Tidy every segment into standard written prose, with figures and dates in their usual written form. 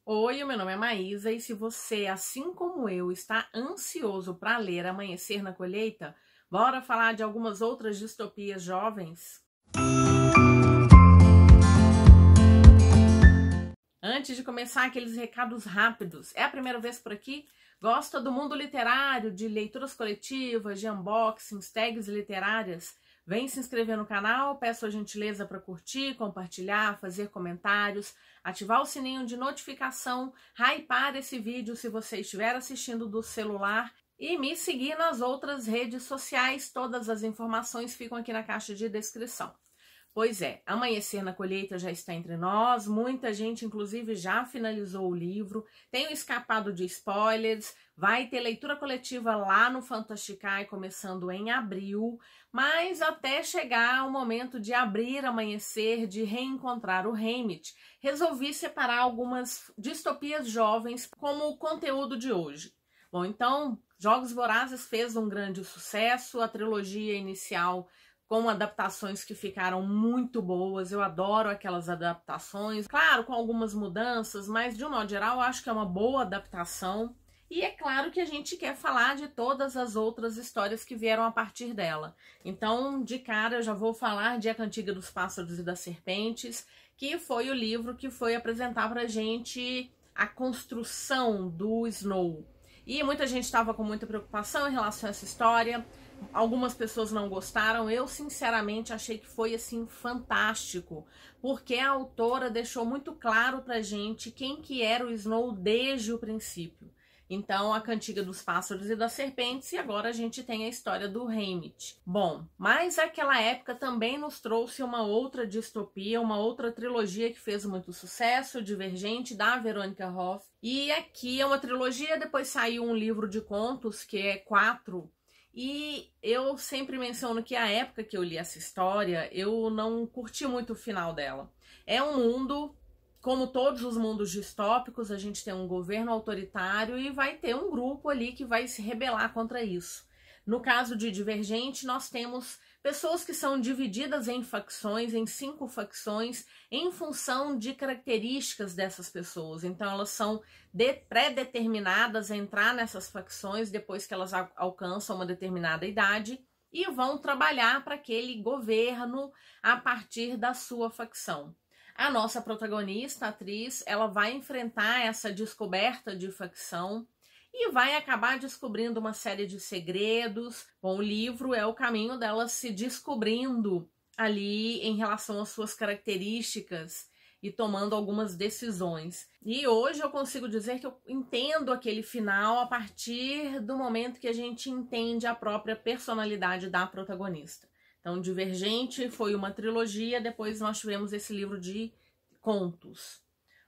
Oi, meu nome é Maísa e se você, assim como eu, está ansioso para ler Amanhecer na Colheita, bora falar de algumas outras distopias jovens? Antes de começar, aqueles recados rápidos. É a primeira vez por aqui? Gosta do mundo literário, de leituras coletivas, de unboxings, tags literárias? Vem se inscrever no canal, peço a gentileza para curtir, compartilhar, fazer comentários, ativar o sininho de notificação, hypar esse vídeo se você estiver assistindo do celular e me seguir nas outras redes sociais. Todas as informações ficam aqui na caixa de descrição. Pois é, Amanhecer na Colheita já está entre nós, muita gente inclusive já finalizou o livro, tenho escapado de spoilers, vai ter leitura coletiva lá no Fantasticai começando em abril, mas até chegar o momento de abrir Amanhecer, de reencontrar o Haymitch, resolvi separar algumas distopias jovens como o conteúdo de hoje. Bom, então, Jogos Vorazes fez um grande sucesso, a trilogia inicial com adaptações que ficaram muito boas, eu adoro aquelas adaptações, claro, com algumas mudanças, mas de um modo geral eu acho que é uma boa adaptação, e é claro que a gente quer falar de todas as outras histórias que vieram a partir dela. Então, de cara, eu já vou falar de A Cantiga dos Pássaros e das Serpentes, que foi o livro que foi apresentar pra gente a construção do Snow. E muita gente estava com muita preocupação em relação a essa história. Algumas pessoas não gostaram, eu sinceramente achei que foi assim fantástico, porque a autora deixou muito claro pra gente quem que era o Snow desde o princípio. Então, A Cantiga dos Pássaros e das Serpentes, e agora a gente tem a história do Haymitch. Bom, mas aquela época também nos trouxe uma outra distopia, uma outra trilogia que fez muito sucesso, Divergente, da Veronica Roth. E aqui é uma trilogia, depois saiu um livro de contos, que é 4. E eu sempre menciono que a época que eu li essa história, eu não curti muito o final dela. É um mundo, como todos os mundos distópicos, a gente tem um governo autoritário e vai ter um grupo ali que vai se rebelar contra isso. No caso de Divergente, nós temos pessoas que são divididas em facções, em 5 facções, em função de características dessas pessoas. Então, elas são pré-determinadas a entrar nessas facções depois que elas alcançam uma determinada idade e vão trabalhar para aquele governo a partir da sua facção. A nossa protagonista, a atriz, ela vai enfrentar essa descoberta de facção e vai acabar descobrindo uma série de segredos. Bom, o livro é o caminho dela se descobrindo ali em relação às suas características e tomando algumas decisões. E hoje eu consigo dizer que eu entendo aquele final a partir do momento que a gente entende a própria personalidade da protagonista. Então, Divergente foi uma trilogia, depois nós tivemos esse livro de contos.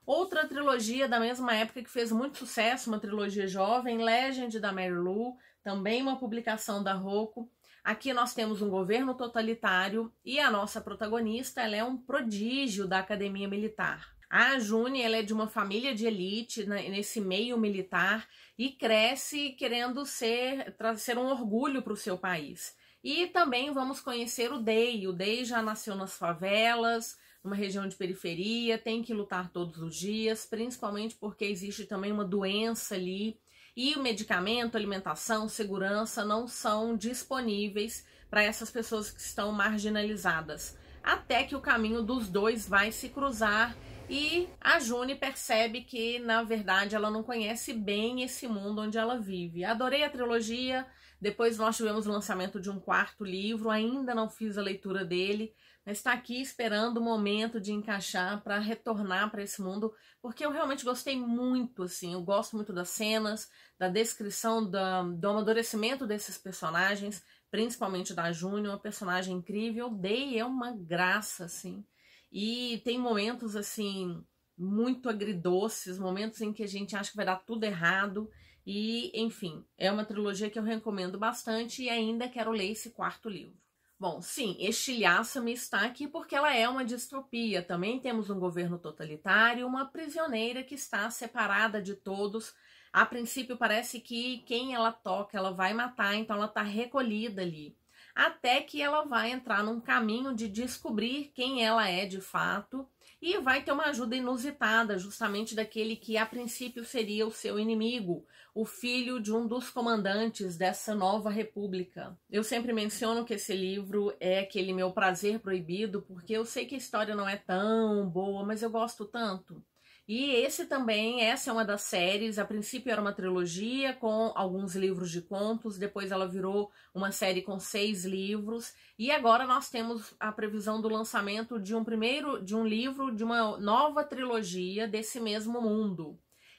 Outra trilogia da mesma época que fez muito sucesso, uma trilogia jovem, Legend, da Mary Lou, também uma publicação da Rocco. Aqui nós temos um governo totalitário e a nossa protagonista, ela é um prodígio da academia militar. A June, ela é de uma família de elite nesse meio militar e cresce querendo ser um orgulho para o seu país. E também vamos conhecer o Day. O Day já nasceu nas favelas, numa região de periferia, tem que lutar todos os dias, principalmente porque existe também uma doença ali e o medicamento, alimentação, segurança não são disponíveis para essas pessoas que estão marginalizadas. Até que o caminho dos dois vai se cruzar e a June percebe que, na verdade, ela não conhece bem esse mundo onde ela vive. Adorei a trilogia, depois nós tivemos o lançamento de um 4º livro, ainda não fiz a leitura dele, mas está aqui esperando o momento de encaixar para retornar para esse mundo, porque eu realmente gostei muito, assim, eu gosto muito das cenas, da descrição do amadurecimento desses personagens, principalmente da June, uma personagem incrível. Day é uma graça, assim, e tem momentos, assim, muito agridoces, momentos em que a gente acha que vai dar tudo errado, e, enfim, é uma trilogia que eu recomendo bastante e ainda quero ler esse 4º livro. Bom, sim, Estilhaça-me está aqui porque ela é uma distopia. Também temos um governo totalitário, uma prisioneira que está separada de todos. A princípio parece que quem ela toca, ela vai matar, então ela está recolhida ali. até que ela vai entrar num caminho de descobrir quem ela é de fato e vai ter uma ajuda inusitada, justamente daquele que a princípio seria o seu inimigo, o filho de um dos comandantes dessa nova república. Eu sempre menciono que esse livro é aquele meu prazer proibido, porque eu sei que a história não é tão boa, mas eu gosto tanto. E esse também, essa é uma das séries, a princípio era uma trilogia com alguns livros de contos, depois ela virou uma série com 6 livros, e agora nós temos a previsão do lançamento de um livro de uma nova trilogia desse mesmo mundo.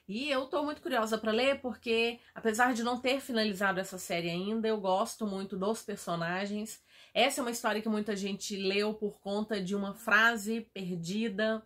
E eu tô muito curiosa para ler porque, apesar de não ter finalizado essa série ainda, eu gosto muito dos personagens. Essa é uma história que muita gente leu por conta de uma frase perdida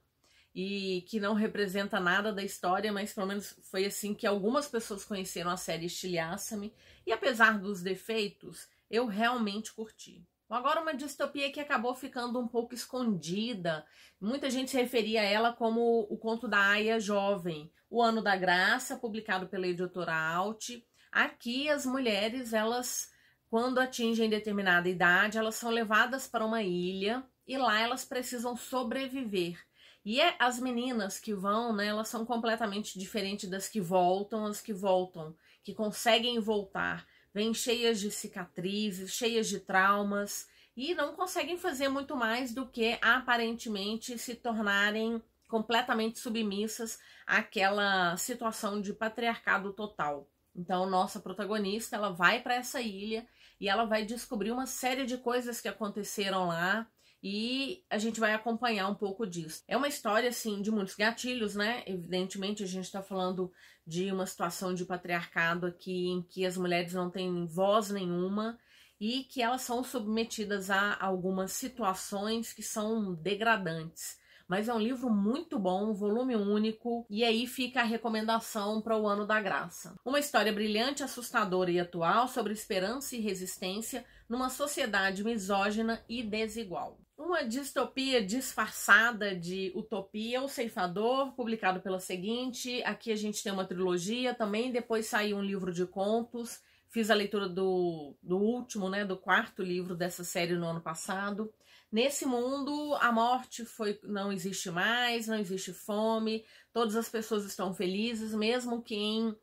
e que não representa nada da história, mas pelo menos foi assim que algumas pessoas conheceram a série Estilhaça-me, e apesar dos defeitos, eu realmente curti. Agora uma distopia que acabou ficando um pouco escondida, muita gente se referia a ela como o conto da Aya Jovem, O Ano da Graça, publicado pela editora Alt. Aqui as mulheres, elas, quando atingem determinada idade, elas são levadas para uma ilha e lá elas precisam sobreviver. E as meninas que vão, né, elas são completamente diferentes das que voltam. As que voltam, que conseguem voltar, vêm cheias de cicatrizes, cheias de traumas e não conseguem fazer muito mais do que aparentemente se tornarem completamente submissas àquela situação de patriarcado total. Então, nossa protagonista, ela vai para essa ilha e ela vai descobrir uma série de coisas que aconteceram lá, e a gente vai acompanhar um pouco disso. É uma história, assim, de muitos gatilhos, né? Evidentemente, a gente está falando de uma situação de patriarcado aqui em que as mulheres não têm voz nenhuma e que elas são submetidas a algumas situações que são degradantes. Mas é um livro muito bom, volume único, e aí fica a recomendação para o Ano da Graça. Uma história brilhante, assustadora e atual sobre esperança e resistência numa sociedade misógina e desigual. Uma distopia disfarçada de utopia, O Ceifador, publicado pela Seguinte. Aqui a gente tem uma trilogia também, depois saiu um livro de contos. Fiz a leitura do último, né, do 4º livro dessa série no ano passado. Nesse mundo, a morte não existe mais, não existe fome, todas as pessoas estão felizes, mesmo que em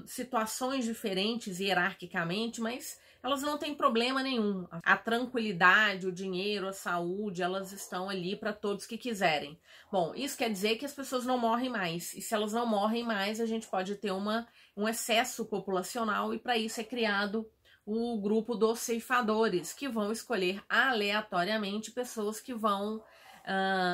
situações diferentes hierarquicamente, mas elas não têm problema nenhum. A tranquilidade, o dinheiro, a saúde, elas estão ali para todos que quiserem. Bom, isso quer dizer que as pessoas não morrem mais, e se elas não morrem mais, a gente pode ter um excesso populacional, e para isso é criado o grupo dos ceifadores, que vão escolher aleatoriamente pessoas que vão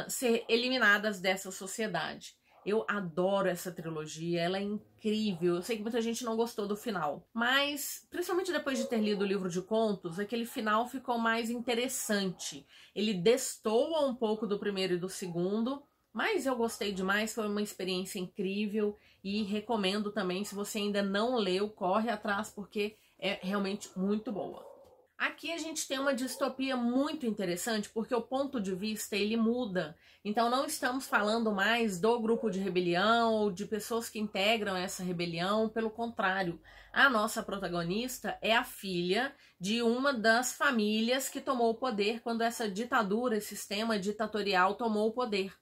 ser eliminadas dessa sociedade. Eu adoro essa trilogia, ela é incrível. Eu sei que muita gente não gostou do final, mas principalmente depois de ter lido o livro de contos, aquele final ficou mais interessante. Ele destoa um pouco do primeiro e do segundo, mas eu gostei demais, foi uma experiência incrível e recomendo também, se você ainda não leu, corre atrás porque é realmente muito boa. Aqui a gente tem uma distopia muito interessante porque o ponto de vista ele muda. Então não estamos falando mais do grupo de rebelião ou de pessoas que integram essa rebelião, pelo contrário. A nossa protagonista é a filha de uma das famílias que tomou o poder quando essa ditadura, esse sistema ditatorial tomou o poder.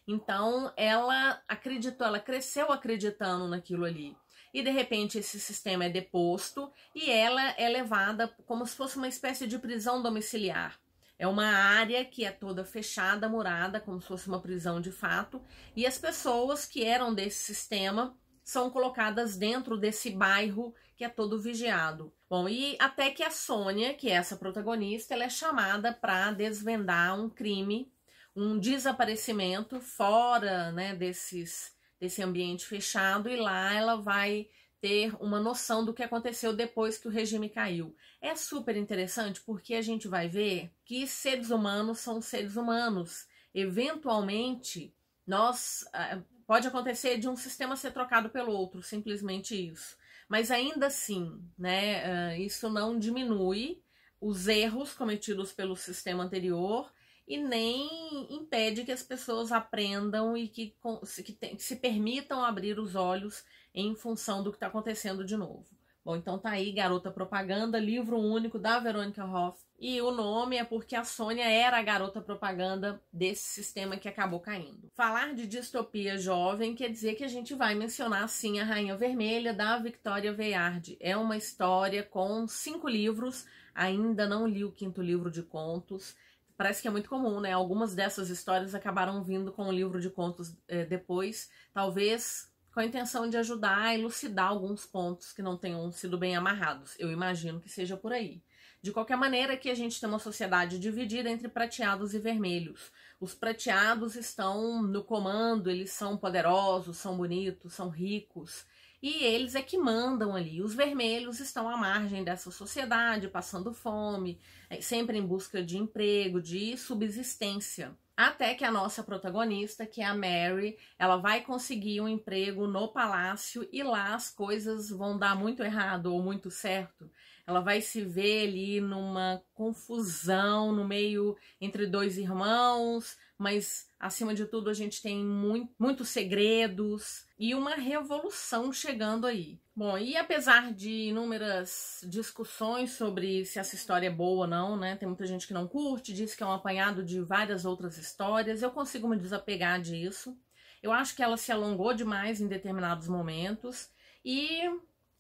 Então ela cresceu acreditando naquilo ali. E de repente esse sistema é deposto e ela é levada como se fosse uma espécie de prisão domiciliar. É uma área que é toda fechada, murada, como se fosse uma prisão de fato, e as pessoas que eram desse sistema são colocadas dentro desse bairro que é todo vigiado. Bom, e até que a Sônia, que é essa protagonista, ela é chamada para desvendar um crime, um desaparecimento fora, né, desse ambiente fechado, e lá ela vai ter uma noção do que aconteceu depois que o regime caiu. É super interessante porque a gente vai ver que seres humanos são seres humanos. Eventualmente, pode acontecer de um sistema ser trocado pelo outro, simplesmente isso. Mas ainda assim, né, isso não diminui os erros cometidos pelo sistema anterior e nem impede que as pessoas aprendam e que se permitam abrir os olhos em função do que está acontecendo de novo. Bom, então tá aí, Garota Propaganda, livro único da Veronica Roth. E o nome é porque a Sônia era a garota propaganda desse sistema que acabou caindo. Falar de distopia jovem quer dizer que a gente vai mencionar, sim, A Rainha Vermelha, da Victoria Aveyard. É uma história com 5 livros, ainda não li o 5º livro de contos. Parece que é muito comum, né? Algumas dessas histórias acabaram vindo com o livro de contos depois, talvez com a intenção de ajudar a elucidar alguns pontos que não tenham sido bem amarrados. Eu imagino que seja por aí. De qualquer maneira, aqui a gente tem uma sociedade dividida entre prateados e vermelhos. Os prateados estão no comando, eles são poderosos, são bonitos, são ricos, e eles é que mandam ali. Os vermelhos estão à margem dessa sociedade, passando fome, sempre em busca de emprego, de subsistência. Até que a nossa protagonista, que é a Mary, ela vai conseguir um emprego no palácio e lá as coisas vão dar muito errado ou muito certo. Ela vai se ver ali numa confusão no meio entre 2 irmãos, mas acima de tudo a gente tem muitos segredos e uma revolução chegando aí. Bom, e apesar de inúmeras discussões sobre se essa história é boa ou não, né? Tem muita gente que não curte, diz que é um apanhado de várias outras histórias. Eu consigo me desapegar disso. Eu acho que ela se alongou demais em determinados momentos e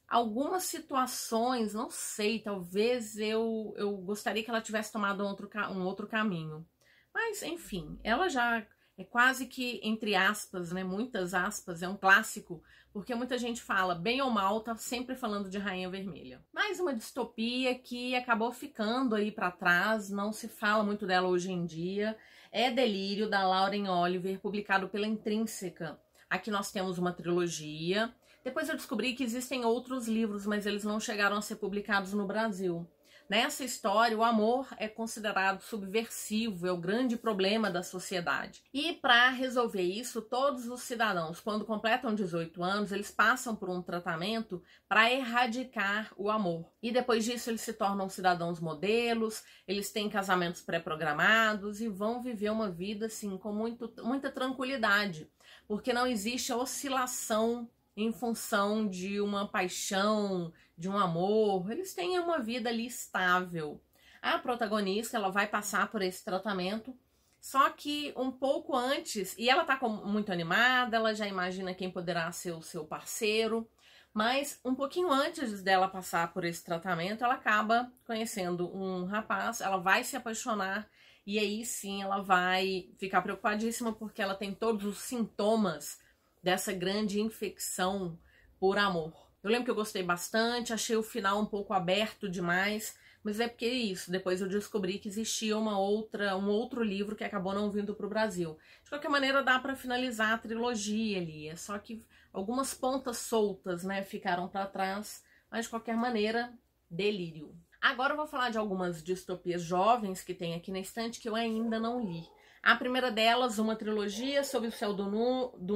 algumas situações, não sei, talvez eu gostaria que ela tivesse tomado um outro caminho. Mas, enfim, ela já é quase que, entre aspas, né, muitas aspas, é um clássico, porque muita gente fala, bem ou mal, tá sempre falando de Rainha Vermelha. Mais uma distopia que acabou ficando aí pra trás, não se fala muito dela hoje em dia, é Delírio, da Lauren Oliver, publicado pela Intrínseca. Aqui nós temos uma trilogia. Depois eu descobri que existem outros livros, mas eles não chegaram a ser publicados no Brasil. Nessa história, o amor é considerado subversivo, é o grande problema da sociedade. E para resolver isso, todos os cidadãos, quando completam 18 anos, eles passam por um tratamento para erradicar o amor. E depois disso, eles se tornam cidadãos modelos, eles têm casamentos pré-programados e vão viver uma vida assim com muita tranquilidade, porque não existe a oscilação em função de uma paixão, de um amor. Eles têm uma vida ali estável. A protagonista, ela vai passar por esse tratamento, só que um pouco antes, e ela tá muito animada, ela já imagina quem poderá ser o seu parceiro, mas um pouquinho antes dela passar por esse tratamento, ela acaba conhecendo um rapaz, ela vai se apaixonar, e aí sim ela vai ficar preocupadíssima porque ela tem todos os sintomas dessa grande infecção por amor. Eu lembro que eu gostei bastante, achei o final um pouco aberto demais, mas é porque é isso, depois eu descobri que existia um outro livro que acabou não vindo para o Brasil. De qualquer maneira, dá para finalizar a trilogia ali, é só que algumas pontas soltas, né, ficaram para trás, mas de qualquer maneira, Delírio. Agora eu vou falar de algumas distopias jovens que tem aqui na estante que eu ainda não li. A primeira delas, uma trilogia sob o céu do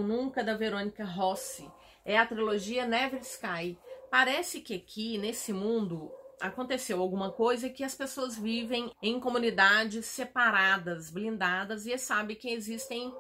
Nunca, da Veronica Rossi. É a trilogia Never Sky. Parece que aqui, nesse mundo, aconteceu alguma coisa que as pessoas vivem em comunidades separadas, blindadas, e sabe que existem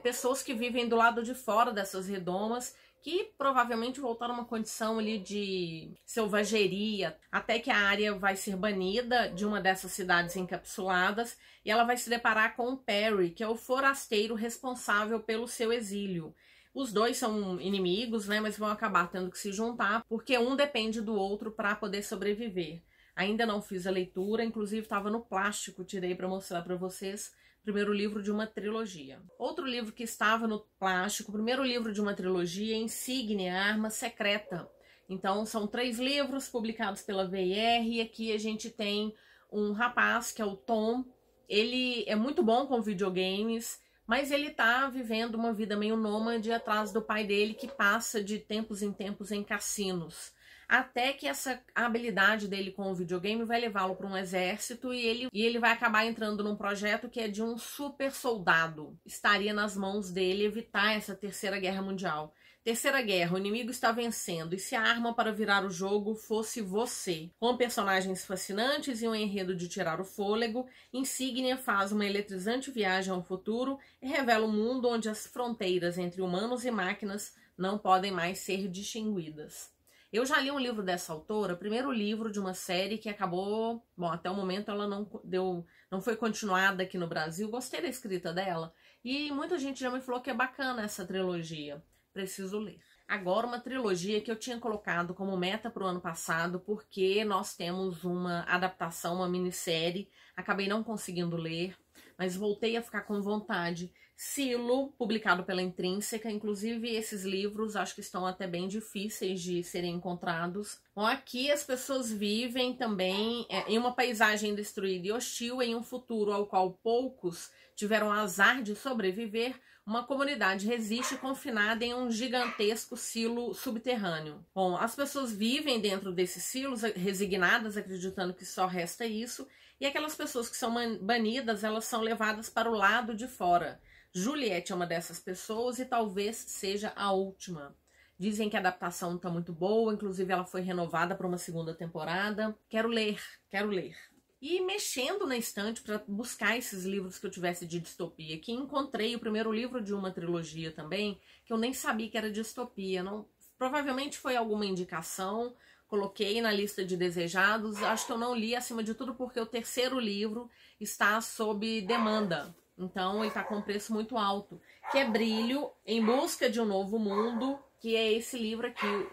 pessoas que vivem do lado de fora dessas redomas, que provavelmente voltaram a uma condição ali de selvageria, até que a área vai ser banida de uma dessas cidades encapsuladas e ela vai se deparar com o Perry, que é o forasteiro responsável pelo seu exílio. Os dois são inimigos, né, mas vão acabar tendo que se juntar, porque um depende do outro para poder sobreviver. Ainda não fiz a leitura, inclusive estava no plástico, tirei para mostrar para vocês. Primeiro livro de uma trilogia. Outro livro que estava no plástico, primeiro livro de uma trilogia, Insígnia, Arma Secreta. Então são 3 livros publicados pela VIR e aqui a gente tem um rapaz que é o Tom. Ele é muito bom com videogames, mas ele tá vivendo uma vida meio nômade atrás do pai dele, que passa de tempos em tempos em cassinos. Até que essa habilidade dele com o videogame vai levá-lo para um exército e ele vai acabar entrando num projeto que é de um super soldado. Estaria nas mãos dele evitar essa terceira guerra mundial. Terceira guerra, o inimigo está vencendo, e se a arma para virar o jogo fosse você? Com personagens fascinantes e um enredo de tirar o fôlego, Insígnia faz uma eletrizante viagem ao futuro e revela um mundo onde as fronteiras entre humanos e máquinas não podem mais ser distinguidas. Eu já li um livro dessa autora, primeiro livro de uma série que acabou, bom, até o momento ela não foi continuada aqui no Brasil. Gostei da escrita dela e muita gente já me falou que é bacana essa trilogia. Preciso ler. Agora uma trilogia que eu tinha colocado como meta para o ano passado, porque nós temos uma adaptação, uma minissérie, acabei não conseguindo ler, mas voltei a ficar com vontade. Silo, publicado pela Intrínseca, inclusive esses livros acho que estão até bem difíceis de serem encontrados. Bom, aqui as pessoas vivem também em uma paisagem destruída e hostil, em um futuro ao qual poucos tiveram azar de sobreviver. Uma comunidade resiste confinada em um gigantesco silo subterrâneo. Bom, as pessoas vivem dentro desses silos, resignadas, acreditando que só resta isso, e aquelas pessoas que são banidas, elas são levadas para o lado de fora. Juliette é uma dessas pessoas e talvez seja a última. Dizem que a adaptação não está muito boa, inclusive ela foi renovada para uma segunda temporada. Quero ler. E mexendo na estante para buscar esses livros que eu tivesse de distopia, que encontrei o primeiro livro de uma trilogia também, que eu nem sabia que era distopia. Não, provavelmente foi alguma indicação, coloquei na lista de desejados. Acho que eu não li, acima de tudo, porque o terceiro livro está sob demanda. Então ele está com um preço muito alto, que é Brilho, Em Busca de um Novo Mundo, que é esse livro aqui.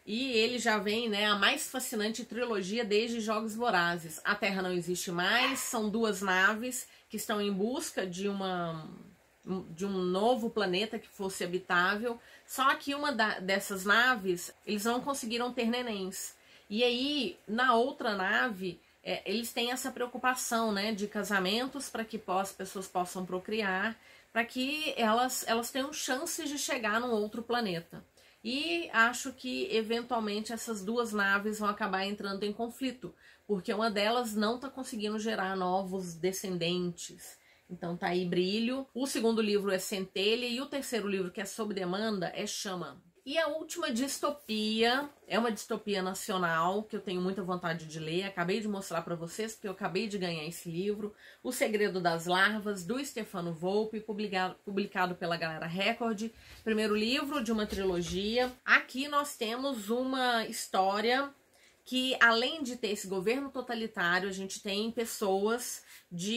E ele já vem, né, a mais fascinante trilogia desde Jogos Vorazes. A Terra não existe mais, são duas naves que estão em busca de um novo planeta que fosse habitável. Só que uma dessas naves, eles não conseguiram ter nenéns. E aí, na outra nave, eles têm essa preocupação, né, de casamentos para que as pessoas possam procriar, para que elas tenham chances de chegar num outro planeta. E acho que, eventualmente, essas duas naves vão acabar entrando em conflito, porque uma delas não está conseguindo gerar novos descendentes. Então tá aí Brilho. O segundo livro é Centelha e o terceiro livro, que é Sob Demanda, é Chama. E a última distopia é uma distopia nacional que eu tenho muita vontade de ler. Acabei de mostrar para vocês, porque eu acabei de ganhar esse livro. O Segredo das Larvas, do Stefano Volpe, publicado pela Galera Record. Primeiro livro de uma trilogia. Aqui nós temos uma história que, além de ter esse governo totalitário, a gente tem pessoas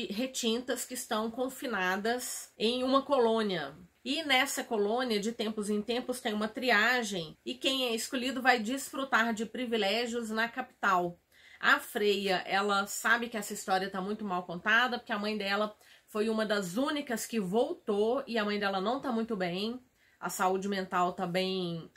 retintas que estão confinadas em uma colônia. E nessa colônia, de tempos em tempos, tem uma triagem e quem é escolhido vai desfrutar de privilégios na capital. A Freia, ela sabe que essa história está muito mal contada, porque a mãe dela foi uma das únicas que voltou e a mãe dela não está muito bem. A saúde mental tá bem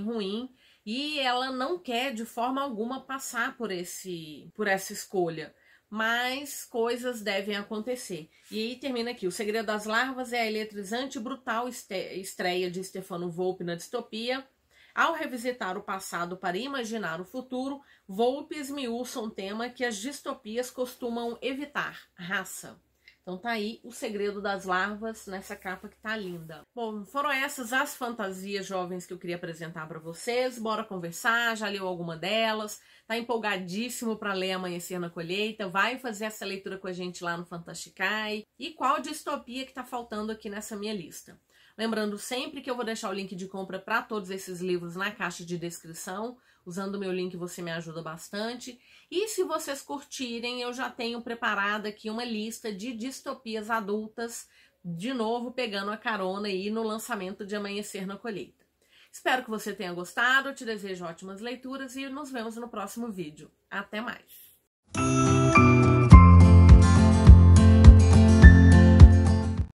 ruim e ela não quer de forma alguma passar por essa escolha. Mas coisas devem acontecer. E aí termina aqui. O Segredo das Larvas é a eletrizante e brutal estreia de Stefano Volpe na distopia. Ao revisitar o passado para imaginar o futuro, Volpe esmiuça um tema que as distopias costumam evitar: raça. Então tá aí O Segredo das Larvas, nessa capa que tá linda. Bom, foram essas as fantasias jovens que eu queria apresentar para vocês. Bora conversar, já leu alguma delas? Tá empolgadíssimo para ler Amanhecer na Colheita? Vai fazer essa leitura com a gente lá no Fantasticai? E qual distopia que tá faltando aqui nessa minha lista? Lembrando sempre que eu vou deixar o link de compra para todos esses livros na caixa de descrição. Usando o meu link você me ajuda bastante. E se vocês curtirem, eu já tenho preparada aqui uma lista de distopias adultas, de novo pegando a carona aí no lançamento de Amanhecer na Colheita. Espero que você tenha gostado, te desejo ótimas leituras e nos vemos no próximo vídeo. Até mais!